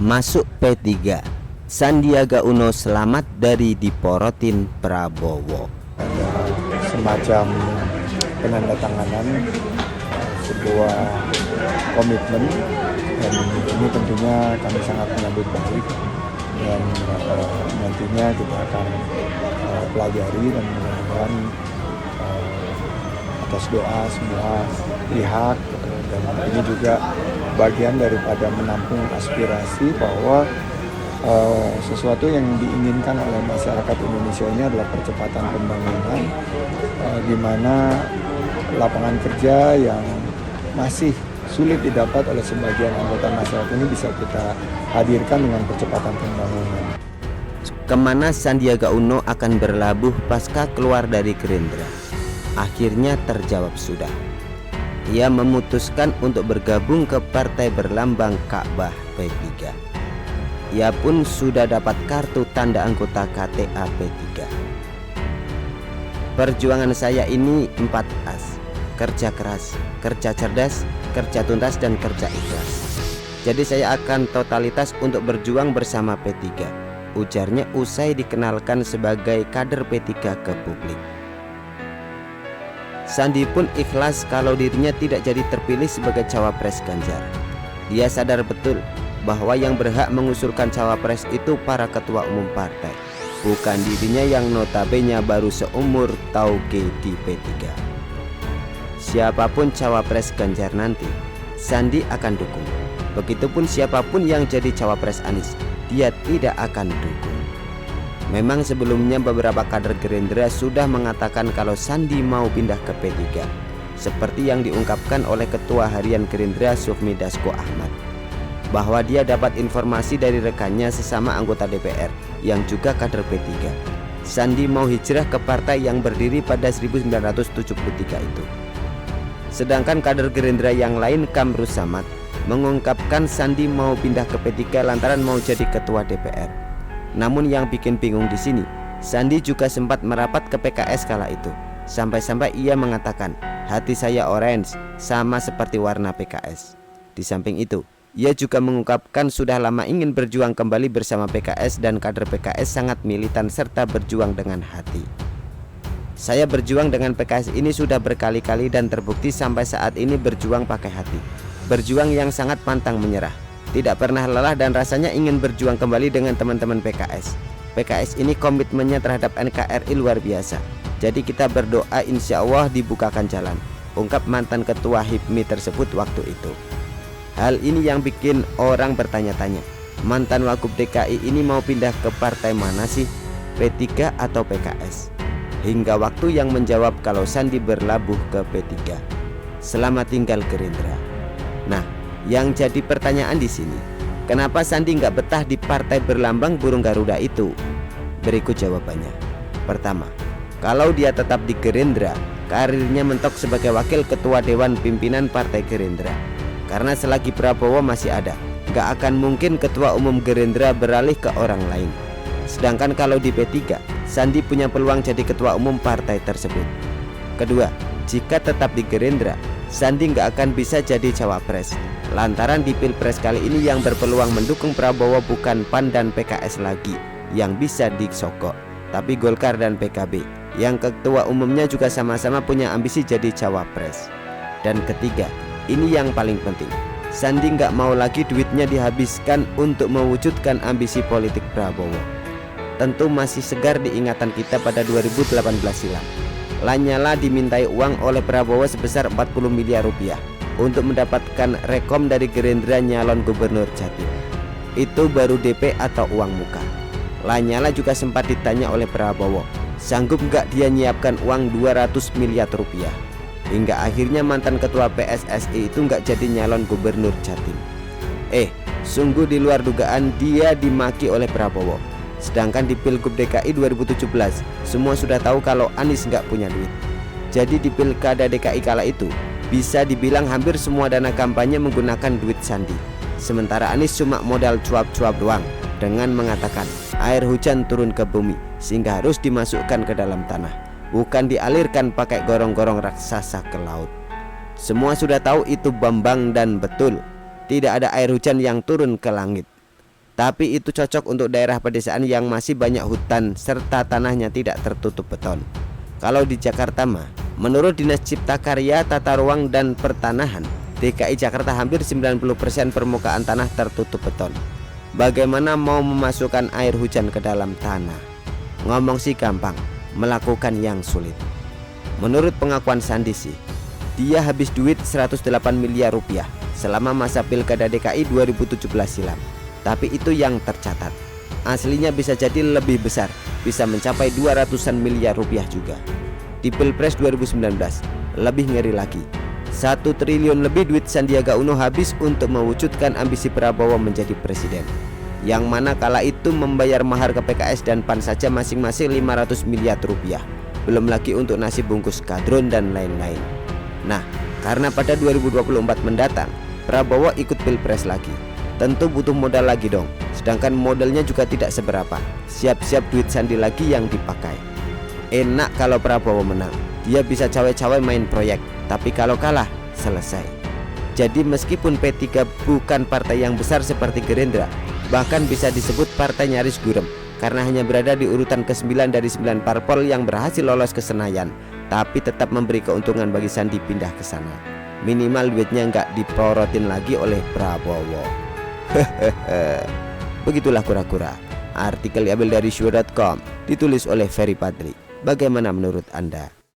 Masuk P3, Sandiaga Uno selamat dari diporotin Prabowo. Semacam penandatanganan sebuah komitmen, dan ini tentunya kami sangat menyambut baik, dan nantinya kita akan pelajari dan mudah-mudahan atas doa semua pihak, dan ini juga bagian daripada menampung aspirasi bahwa sesuatu yang diinginkan oleh masyarakat Indonesia ini adalah percepatan pembangunan, di mana lapangan kerja yang masih sulit didapat oleh sebagian anggota masyarakat ini bisa kita hadirkan dengan percepatan pembangunan. Kemana Sandiaga Uno akan berlabuh pasca keluar dari Gerindra? Akhirnya terjawab sudah. Ia memutuskan untuk bergabung ke partai berlambang Ka'bah P3. Ia pun sudah dapat kartu tanda anggota KTA P3. Perjuangan saya ini 4As: kerja keras, kerja cerdas, kerja tuntas, dan kerja ikhlas. Jadi saya akan totalitas untuk berjuang bersama P3, ujarnya usai dikenalkan sebagai kader P3 ke publik. Sandi pun ikhlas kalau dirinya tidak jadi terpilih sebagai cawapres Ganjar. Dia sadar betul bahwa yang berhak mengusulkan cawapres itu para ketua umum partai, bukan dirinya yang notabene baru seumur tauge di P3. Siapapun cawapres Ganjar nanti, Sandi akan dukung. Begitupun siapapun yang jadi cawapres Anies, dia tidak akan dukung. Memang sebelumnya beberapa kader Gerindra sudah mengatakan kalau Sandi mau pindah ke P3, seperti yang diungkapkan oleh Ketua Harian Gerindra Sufmi Dasko Ahmad, bahwa dia dapat informasi dari rekannya sesama anggota DPR yang juga kader P3. Sandi mau hijrah ke partai yang berdiri pada 1973 itu. Sedangkan kader Gerindra yang lain, Kamrus Samad, mengungkapkan Sandi mau pindah ke P3 lantaran mau jadi ketua DPR. Namun yang bikin bingung di sini, Sandi juga sempat merapat ke PKS kala itu. Sampai-sampai ia mengatakan, hati saya orange, sama seperti warna PKS. Di samping itu, ia juga mengungkapkan sudah lama ingin berjuang kembali bersama PKS, dan kader PKS sangat militan serta berjuang dengan hati. Saya berjuang dengan PKS ini sudah berkali-kali dan terbukti sampai saat ini berjuang pakai hati. Berjuang yang sangat pantang menyerah, tidak pernah lelah, dan rasanya ingin berjuang kembali dengan teman-teman PKS. PKS ini komitmennya terhadap NKRI luar biasa. Jadi kita berdoa insya Allah dibukakan jalan, ungkap mantan ketua HIPMI tersebut waktu itu. Hal ini yang bikin orang bertanya-tanya, mantan Wagub DKI ini mau pindah ke partai mana sih? P3 atau PKS? Hingga waktu yang menjawab kalau Sandi berlabuh ke P3. Selamat tinggal Gerindra. Nah, yang jadi pertanyaan di sini, kenapa Sandi nggak betah di partai berlambang burung Garuda itu? Berikut jawabannya. Pertama, kalau dia tetap di Gerindra, karirnya mentok sebagai wakil ketua Dewan Pimpinan Partai Gerindra. Karena selagi Prabowo masih ada, nggak akan mungkin ketua umum Gerindra beralih ke orang lain. Sedangkan kalau di P3, Sandi punya peluang jadi ketua umum partai tersebut. Kedua, jika tetap di Gerindra, Sandi nggak akan bisa jadi cawapres, lantaran di Pilpres kali ini yang berpeluang mendukung Prabowo bukan PAN dan PKS lagi yang bisa disokok, tapi Golkar dan PKB yang ketua umumnya juga sama-sama punya ambisi jadi cawapres. Dan ketiga, ini yang paling penting, Sandi nggak mau lagi duitnya dihabiskan untuk mewujudkan ambisi politik Prabowo. Tentu masih segar diingatan kita pada 2018 silam. Lanyala dimintai uang oleh Prabowo sebesar 40 miliar rupiah untuk mendapatkan rekom dari Gerindra nyalon gubernur Jatim. Itu baru DP atau uang muka. Lanyala juga sempat ditanya oleh Prabowo, sanggup nggak dia nyiapkan uang 200 miliar rupiah. Hingga akhirnya mantan ketua PSSI itu nggak jadi nyalon gubernur Jatim. Sungguh di luar dugaan dia dimaki oleh Prabowo. Sedangkan di Pilgub DKI 2017, semua sudah tahu kalau Anies nggak punya duit. Jadi di Pilkada DKI kala itu, bisa dibilang hampir semua dana kampanye menggunakan duit Sandi. Sementara Anies cuma modal cuap-cuap doang, dengan mengatakan air hujan turun ke bumi sehingga harus dimasukkan ke dalam tanah, bukan dialirkan pakai gorong-gorong raksasa ke laut. Semua sudah tahu itu Bambang dan betul. Tidak ada air hujan yang turun ke langit. Tapi itu cocok untuk daerah pedesaan yang masih banyak hutan serta tanahnya tidak tertutup beton. Kalau di Jakarta mah, menurut Dinas Cipta Karya, Tata Ruang dan Pertanahan, DKI Jakarta hampir 90% permukaan tanah tertutup beton. Bagaimana mau memasukkan air hujan ke dalam tanah? Ngomong sih gampang, melakukan yang sulit. Menurut pengakuan Sandi sih, dia habis duit 108 miliar rupiah selama masa Pilkada DKI 2017 silam. Tapi itu yang tercatat. Aslinya bisa jadi lebih besar, bisa mencapai 200-an miliar rupiah juga. Di Pilpres 2019, lebih ngeri lagi. 1 triliun lebih duit Sandiaga Uno habis untuk mewujudkan ambisi Prabowo menjadi presiden. Yang mana kala itu membayar mahar ke PKS dan PAN saja masing-masing 500 miliar rupiah. Belum lagi untuk nasi bungkus kadron dan lain-lain. Nah, karena pada 2024 mendatang Prabowo ikut Pilpres lagi, tentu butuh modal lagi dong. Sedangkan modalnya juga tidak seberapa. Siap-siap duit Sandi lagi yang dipakai. Enak kalau Prabowo menang, dia bisa cawe-cawe main proyek. Tapi kalau kalah, selesai. Jadi meskipun P3 bukan partai yang besar seperti Gerindra, bahkan bisa disebut partai nyaris gurem, karena hanya berada di urutan ke-9 dari 9 parpol yang berhasil lolos ke Senayan, tapi tetap memberi keuntungan bagi Sandi pindah ke sana. Minimal duitnya nggak diporotin lagi oleh Prabowo. Begitulah kura-kura. Artikel diambil dari show.com, ditulis oleh Ferry Padri. Bagaimana menurut Anda?